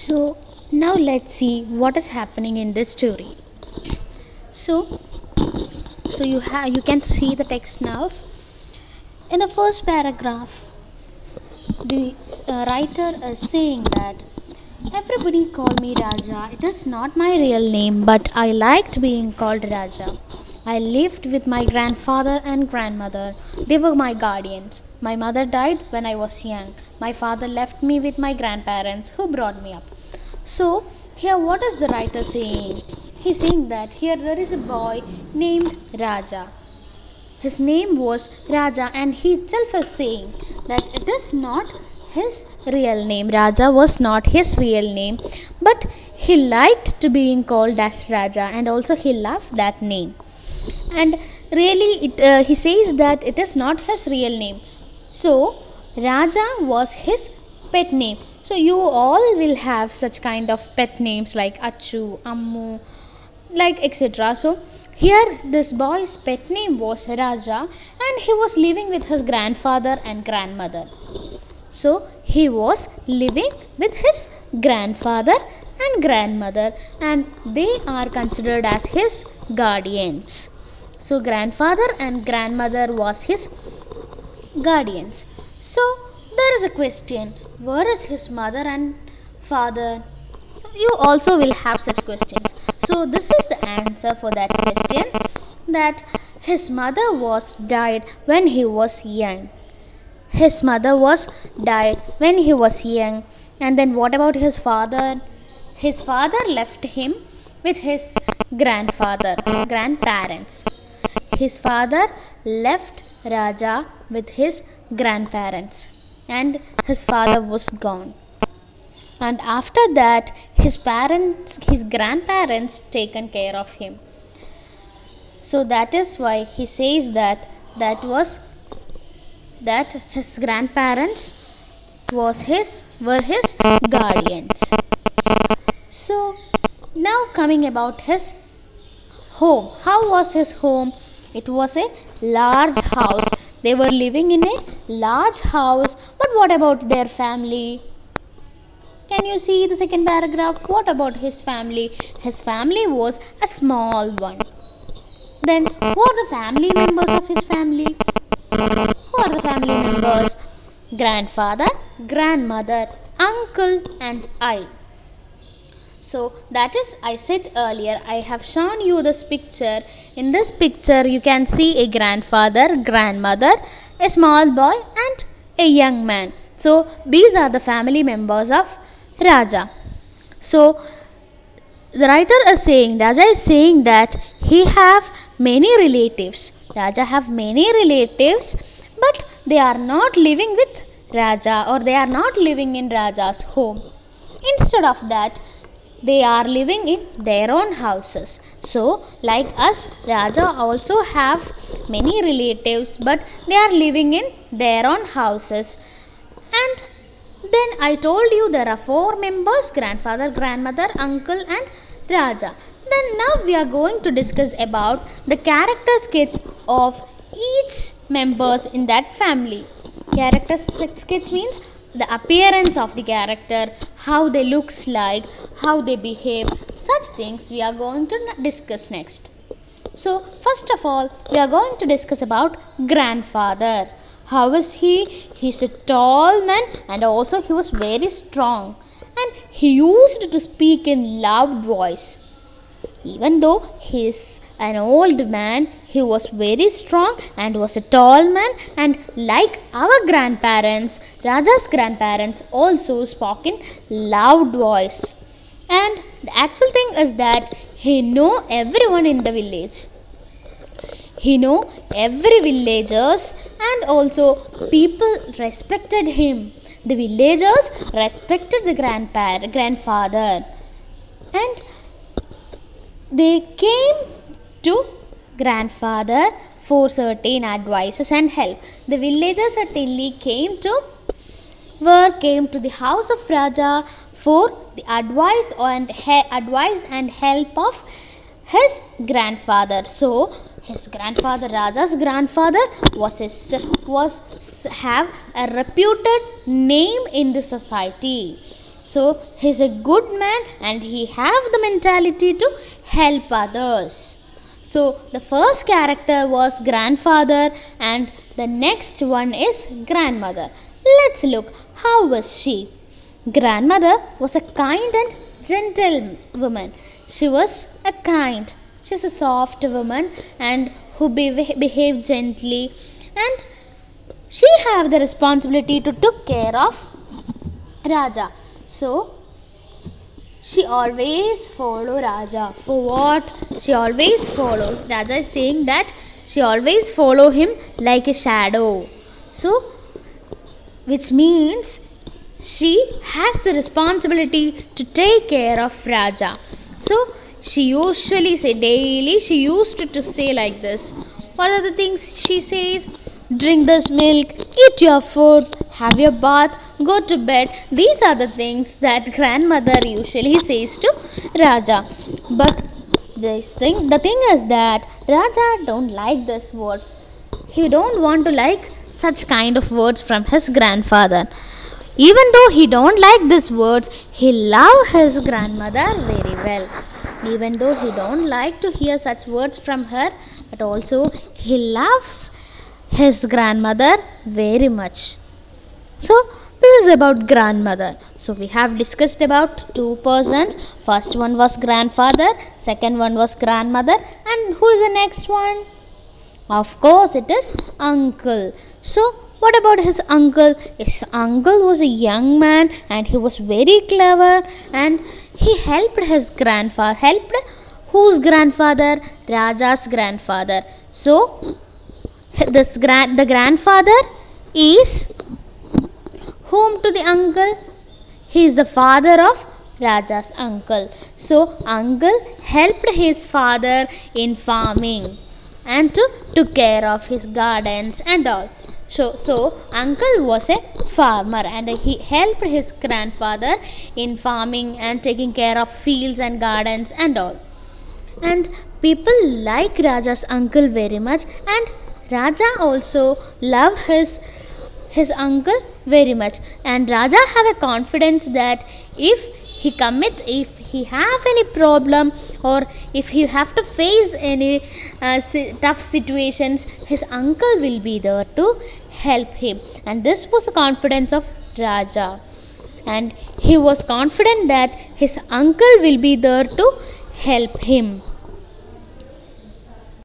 So now let's see what is happening in this story. So you can see the text now. In the first paragraph, the writer is saying that everybody call me Raja. It is not my real name, but I liked being called Raja. I lived with my grandfather and grandmother. They were my guardians. My mother died when I was young. My father left me with my grandparents who brought me up. So, here what is the writer saying? He's saying that here there is a boy named Raja. His name was Raja, and he itself is saying that it is not his real name. Raja was not his real name, but he liked to being called as Raja, and also he loved that name. And really he says that it is not his real name. So Raja was his pet name. So you all will have such kind of pet names like Achu, Ammu, like etc. So here this boy's pet name was Raja, and he was living with his grandfather and grandmother. So he was living with his grandfather and grandmother, and they are considered as his guardians. So grandfather and grandmother was his guardians. So there is a question, where is his mother and father? So you also will have such questions. So this is the answer for that question, that his mother was died when he was young. His mother was died when he was young. And then what about his father? His father left him with his grandparents. His father left Raja with his grandparents, and his father was gone. And after that, his grandparents taken care of him. So that is why he says that his grandparents were his guardians. So now coming about his home. How was his home? It was a large house. They were living in a large house. But what about their family? Can you see the second paragraph? What about his family? His family was a small one. Then who are the family members of his family? Who are the family members? Grandfather, grandmother, uncle and I. So that is, I said earlier, I have shown you this picture. In this picture you can see a grandfather, grandmother, a small boy and a young man. So these are the family members of Raja. So the writer is saying, Raja is saying that he have many relatives. Raja have many relatives, but they are not living with Raja, or they are not living in Raja's home. Instead of that, they are living in their own houses. So like us, Raja also have many relatives, but they are living in their own houses. And then I told you there are 4 members: grandfather, grandmother, uncle and Raja. Then now we are going to discuss about the character sketch of each members in that family. Character sketch means the appearance of the character, how they looks like, how they behave. Such things we are going to discuss next. So first of all, we are going to discuss about grandfather. How is he? He is a tall man, and also he was very strong, and he used to speak in loud voice. Even though he is an old man, he was very strong and was a tall man, and like our grandparents, Raja's grandparents also spoke in loud voice. And the actual thing is that he know everyone in the village. He know every villagers, and also people respected him. The villagers respected the grandfather, and they came to grandfather for certain advices and help. The villagers certainly came to the house of Raja for the advice and help of his grandfather. So his grandfather, Raja's grandfather, have a reputed name in the society. So he's a good man and he have the mentality to help others. So the first character was grandfather and the next one is grandmother. Let's look how was she. Grandmother was a kind and gentle woman. She's a soft woman and who behaved gently, and she have the responsibility to took care of Raja. So she always follow Raja. For what? She always follow. Raja is saying that she always follow him like a shadow. So which means she has the responsibility to take care of Raja. So she usually say daily, she used to say like this. What are the things she says? Drink this milk, eat your food, have your bath, go to bed. These are the things that grandmother usually says to Raja. But the thing is that Raja don't like these words. He don't want to like such kind of words from his grandfather. Even though he don't like these words, he love his grandmother very well. Even though he don't like to hear such words from her, but also he loves his grandmother very much. So this is about grandmother. So we have discussed about two persons. First one was grandfather, second one was grandmother, and who is the next one? Of course it is uncle. So what about his uncle? His uncle was a young man and he was very clever, and he helped his grandfather. Helped whose grandfather? Raja's grandfather. So the grandfather is whom to the uncle? He is the father of Raja's uncle. So uncle helped his father in farming and took care of his gardens and all. So uncle was a farmer and he helped his grandfather in farming and taking care of fields and gardens and all. And people like Raja's uncle very much, and Raja also love his uncle very much. And Raja have a confidence that if he have any problem or if he have to face any tough situations, his uncle will be there to help him. And this was the confidence of Raja, and he was confident that his uncle will be there to help him.